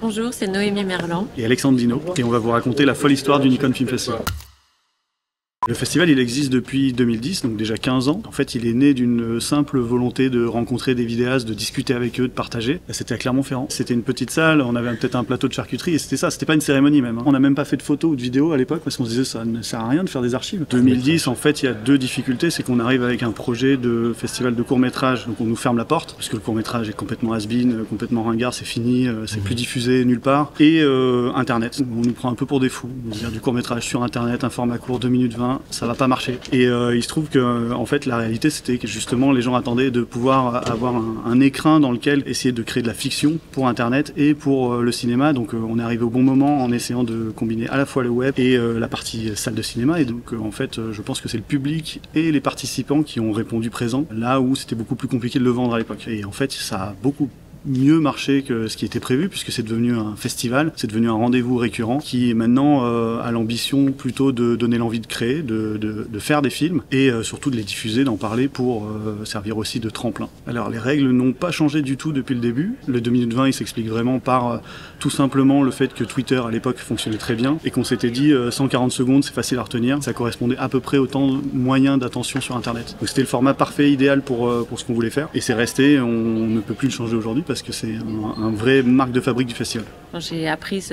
Bonjour, c'est Noémie Merlan. Et Alexandre Dino, et on va vous raconter la folle histoire du Nikon Film Festival. Le festival, il existe depuis 2010, donc déjà 15 ans. En fait, il est né d'une simple volonté de rencontrer des vidéastes, de discuter avec eux, de partager. C'était à Clermont-Ferrand. C'était une petite salle, on avait peut-être un plateau de charcuterie, et c'était ça, c'était pas une cérémonie même. On n'a même pas fait de photos ou de vidéos à l'époque, parce qu'on se disait ça ne sert à rien de faire des archives. 2010, en fait, il y a deux difficultés, c'est qu'on arrive avec un projet de festival de court-métrage, donc on nous ferme la porte, parce que le court-métrage est complètement has-been, complètement ringard, c'est fini, c'est plus diffusé nulle part. Et Internet, on nous prend un peu pour des fous. On veut dire du court-métrage sur Internet, un format court, 2 minutes 20, ça va pas marcher. Et il se trouve que en fait la réalité c'était que justement les gens attendaient de pouvoir avoir un écrin dans lequel essayer de créer de la fiction pour Internet et pour le cinéma. Donc on est arrivé au bon moment en essayant de combiner à la fois le web et la partie salle de cinéma. Et donc en fait je pense que c'est le public et les participants qui ont répondu présent là où c'était beaucoup plus compliqué de le vendre à l'époque. Et en fait ça a beaucoup mieux marché que ce qui était prévu puisque c'est devenu un festival, c'est devenu un rendez-vous récurrent qui maintenant a l'ambition plutôt de donner l'envie de créer, de faire des films et surtout de les diffuser, d'en parler pour servir aussi de tremplin. Alors les règles n'ont pas changé du tout depuis le début. Le 2 minutes 20 il s'explique vraiment par tout simplement le fait que Twitter à l'époque fonctionnait très bien et qu'on s'était dit 140 secondes c'est facile à retenir, ça correspondait à peu près au temps moyen d'attention sur Internet. Donc c'était le format parfait, idéal pour ce qu'on voulait faire et c'est resté, on ne peut plus le changer aujourd'hui parce que c'est un vrai marque de fabrique du festival. Quand j'ai appris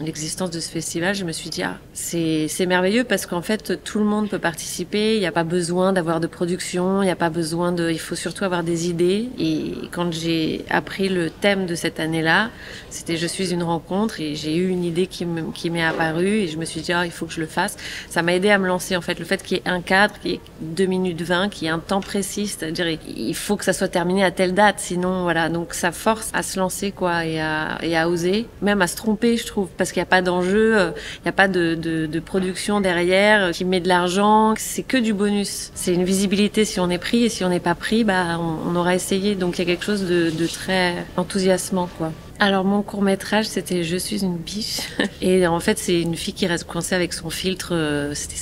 l'existence de ce festival, je me suis dit c'est merveilleux parce qu'en fait tout le monde peut participer, il n'y a pas besoin d'avoir de production, il n'y a pas besoin il faut surtout avoir des idées. Et quand j'ai appris le thème de cette année-là, c'était je suis une rencontre et j'ai eu une idée qui m'est apparue et je me suis dit il faut que je le fasse. Ça m'a aidé à me lancer en fait, le fait qu'il y ait un cadre, qu'il y ait 2 minutes 20, qu'il y ait un temps précis, c'est-à-dire il faut que ça soit terminé à telle date, sinon voilà, donc ça force à se lancer quoi et à oser, même à se tromper je trouve, parce qu'il n'y a pas d'enjeu, il n'y a pas de production derrière qui met de l'argent, c'est que du bonus. C'est une visibilité si on est pris et si on n'est pas pris, on aura essayé, donc il y a quelque chose de très enthousiasmant quoi. Alors mon court-métrage c'était Je suis une biche et en fait c'est une fille qui reste coincée avec son filtre, c'était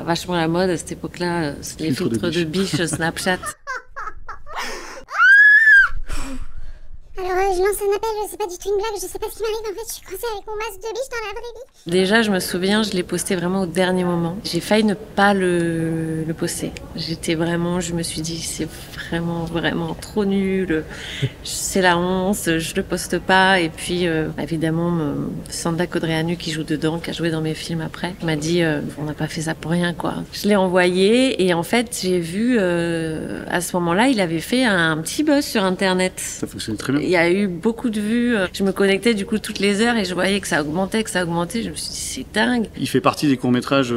vachement à la mode à cette époque-là, c'était les filtres de biche Snapchat. Alors je lance un appel, c'est pas du tout une blague, je sais pas ce qui m'arrive, en fait je suis coincée avec mon masque de biche dans la vraie vie. Déjà je me souviens, je l'ai posté vraiment au dernier moment. J'ai failli ne pas le poster. Je me suis dit c'est vraiment trop nul, c'est la honte, je le poste pas. Et puis évidemment Sanda Codreanu qui joue dedans, qui a joué dans mes films après, m'a dit on n'a pas fait ça pour rien quoi. Je l'ai envoyé et en fait j'ai vu à ce moment-là il avait fait un petit buzz sur internet. Ça fonctionne très bien. Il y a eu beaucoup de vues. Je me connectais du coup toutes les heures et je voyais que ça augmentait. Je me suis dit c'est dingue. Il fait partie des courts-métrages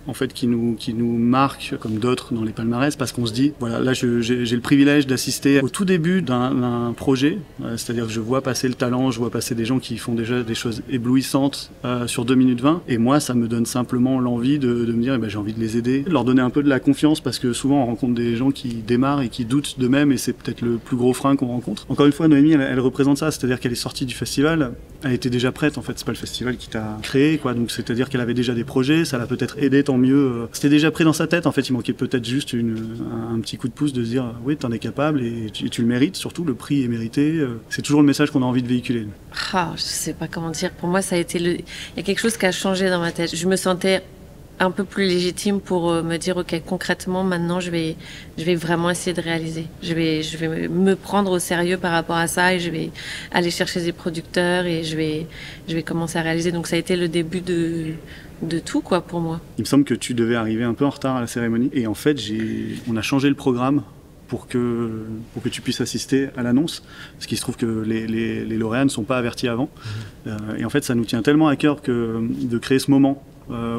en fait qui nous marquent comme d'autres dans les palmarès parce qu'on se dit voilà, là j'ai le privilège d'assister au tout début d'un projet, c'est-à-dire que je vois passer le talent, je vois passer des gens qui font déjà des choses éblouissantes sur 2 minutes 20 et moi ça me donne simplement l'envie de me dire j'ai envie de les aider, de leur donner un peu de la confiance parce que souvent on rencontre des gens qui démarrent et qui doutent d'eux-mêmes et c'est peut-être le plus gros frein qu'on rencontre. Encore une fois Noémie elle représente ça, c'est-à-dire qu'elle est sortie du festival, elle était déjà prête en fait, c'est pas le festival qui t'a créé quoi, donc c'est-à-dire qu'elle avait déjà des projets, ça l'a peut-être aidé tant mieux, c'était déjà pris dans sa tête en fait, il manquait peut-être juste un petit coup de pouce de se dire oui t'en es capable et tu le mérites, surtout le prix est mérité, c'est toujours le message qu'on a envie de véhiculer. Je sais pas comment dire, pour moi ça a été il y a quelque chose qui a changé dans ma tête, je me sentais un peu plus légitime pour me dire ok concrètement maintenant je vais vraiment essayer de réaliser, je vais me prendre au sérieux par rapport à ça et je vais aller chercher des producteurs et je vais commencer à réaliser, donc ça a été le début de tout quoi pour moi. Il me semble que tu devais arriver un peu en retard à la cérémonie et en fait on a changé le programme pour que tu puisses assister à l'annonce, parce qu'il se trouve que les lauréats ne sont pas avertis avant et en fait ça nous tient tellement à cœur de créer ce moment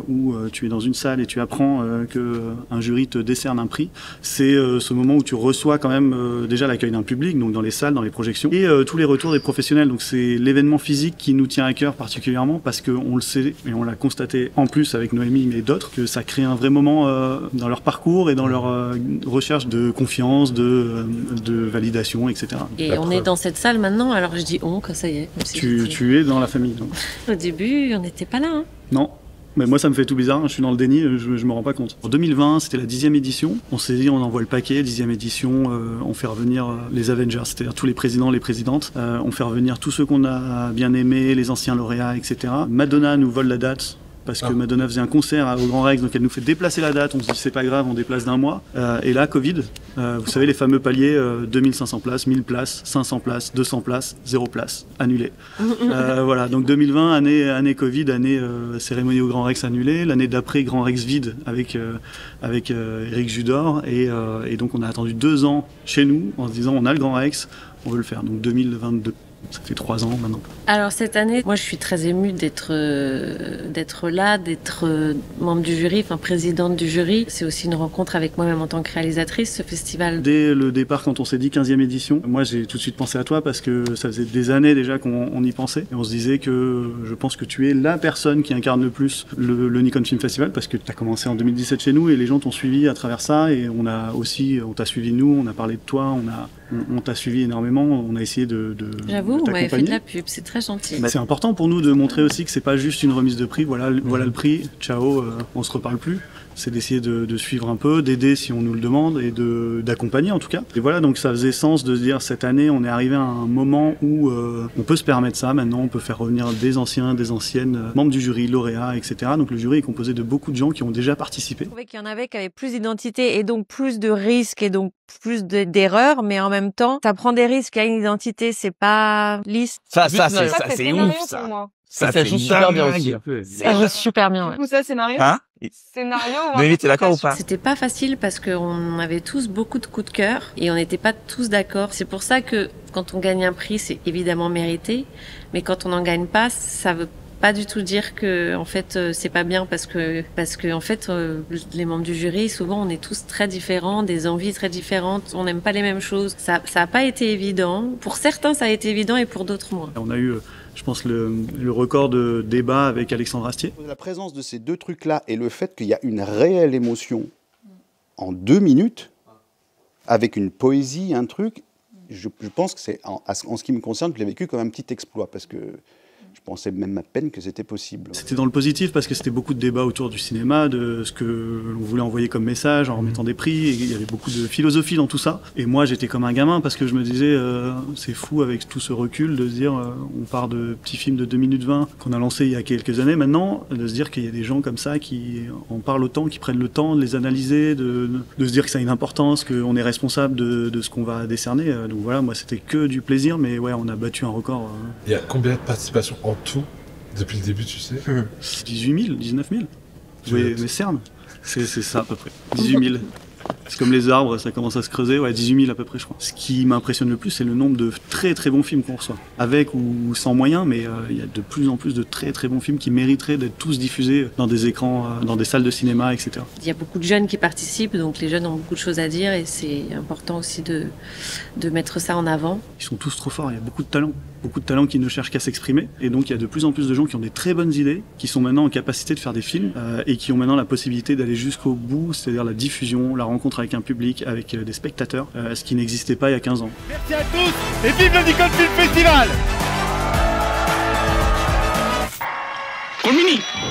où tu es dans une salle et tu apprends qu'un jury te décerne un prix. C'est ce moment où tu reçois quand même déjà l'accueil d'un public, donc dans les salles, dans les projections, et tous les retours des professionnels. Donc c'est l'événement physique qui nous tient à cœur particulièrement parce qu'on le sait et on l'a constaté en plus avec Noémie mais d'autres, que ça crée un vrai moment dans leur parcours et dans leur recherche de confiance, de validation, etc. Et on est dans cette salle maintenant, alors je dis on, que ça y est. Tu es dans la famille donc. Au début, on n'était pas là. Hein. Non. Mais moi, ça me fait tout bizarre, je suis dans le déni, je me rends pas compte. En 2020, c'était la 10e édition. On s'est dit, on envoie le paquet, 10e édition, on fait revenir les Avengers, c'est-à-dire tous les présidents, les présidentes. On fait revenir tous ceux qu'on a bien aimés, les anciens lauréats, etc. Madonna nous vole la date. Parce que Madonna faisait un concert au Grand Rex, donc elle nous fait déplacer la date, on se dit c'est pas grave, on déplace d'un mois. Et là, Covid, vous savez les fameux paliers, 2500 places, 1000 places, 500 places, 200 places, 0 place, annulé. Voilà, donc 2020, année Covid, année cérémonie au Grand Rex annulée, l'année d'après Grand Rex vide avec Éric Judor, et donc on a attendu 2 ans chez nous en se disant on a le Grand Rex, on veut le faire, donc 2022. Ça fait 3 ans maintenant. Alors cette année, moi je suis très émue d'être là, d'être membre du jury, enfin présidente du jury. C'est aussi une rencontre avec moi-même en tant que réalisatrice, ce festival. Dès le départ, quand on s'est dit 15e édition, moi j'ai tout de suite pensé à toi parce que ça faisait des années déjà qu'on y pensait. Et on se disait que je pense que tu es la personne qui incarne le plus le Nikon Film Festival parce que tu as commencé en 2017 chez nous et les gens t'ont suivi à travers ça et on t'a suivi nous, on a parlé de toi, on t'a suivi énormément, on a essayé de J'avoue, on m'avait fait de la pub, c'est très gentil. C'est important pour nous de montrer aussi que c'est pas juste une remise de prix, voilà le prix, ciao, on se reparle plus. C'est d'essayer de suivre un peu, d'aider si on nous le demande et d'accompagner en tout cas. Et voilà, donc ça faisait sens de se dire cette année on est arrivé à un moment où on peut se permettre ça, maintenant on peut faire revenir des anciens, des anciennes, membres du jury, lauréats, etc. Donc le jury est composé de beaucoup de gens qui ont déjà participé. Je trouvais qu'il y en avait qui avaient plus d'identité et donc plus de risques et donc plus d'erreurs, mais en même temps, ça prend des risques à une identité, c'est pas lisse. Ça c'est ouf, ça. Ça joue super bien aussi. Ça joue super bien, ouais. Tout ça, scénario? Hein? Scénario? Mais t'es d'accord ou pas? C'était pas facile parce qu'on avait tous beaucoup de coups de cœur et on n'était pas tous d'accord. C'est pour ça que quand on gagne un prix, c'est évidemment mérité, mais quand on n'en gagne pas, ça veut pas du tout dire que en fait c'est pas bien parce que en fait les membres du jury souvent on est tous très différents, des envies très différentes, on n'aime pas les mêmes choses. Ça a pas été évident. Pour certains ça a été évident et pour d'autres moins. On a eu je pense le record de débat avec Alexandre Astier. La présence de ces deux trucs-là et le fait qu'il y a une réelle émotion en 2 minutes, avec une poésie, un truc, je pense que c'est, en ce qui me concerne, je l'ai vécu comme un petit exploit, parce que je pensais même à peine que c'était possible. C'était dans le positif parce que c'était beaucoup de débats autour du cinéma, de ce que l'on voulait envoyer comme message en remettant des prix, et il y avait beaucoup de philosophie dans tout ça. Et moi j'étais comme un gamin parce que je me disais c'est fou avec tout ce recul de se dire on part de petits films de 2 minutes 20 qu'on a lancé il y a quelques années maintenant, de se dire qu'il y a des gens comme ça qui en parlent autant, qui prennent le temps de les analyser, de se dire que ça a une importance, qu'on est responsable de ce qu'on va décerner. Donc voilà, moi c'était que du plaisir, mais ouais, on a battu un record. Il y a combien de participations en tout depuis le début, tu sais? 18 000, 19 000. Oui, mais CERN, c'est ça à peu près. 18 000. C'est comme les arbres, ça commence à se creuser, ouais, 18 000 à peu près, je crois. Ce qui m'impressionne le plus, c'est le nombre de très très bons films qu'on reçoit. Avec ou sans moyens, mais il y a de plus en plus de très très bons films qui mériteraient d'être tous diffusés dans des écrans, dans des salles de cinéma, etc. Il y a beaucoup de jeunes qui participent, donc les jeunes ont beaucoup de choses à dire et c'est important aussi de mettre ça en avant. Ils sont tous trop forts, il y a beaucoup de talents qui ne cherchent qu'à s'exprimer. Et donc il y a de plus en plus de gens qui ont des très bonnes idées, qui sont maintenant en capacité de faire des films et qui ont maintenant la possibilité d'aller jusqu'au bout, c'est-à-dire la diffusion, la rencontre avec un public, avec des spectateurs, ce qui n'existait pas il y a 15 ans. Merci à tous et vive le Nikon Film Festival! Communique!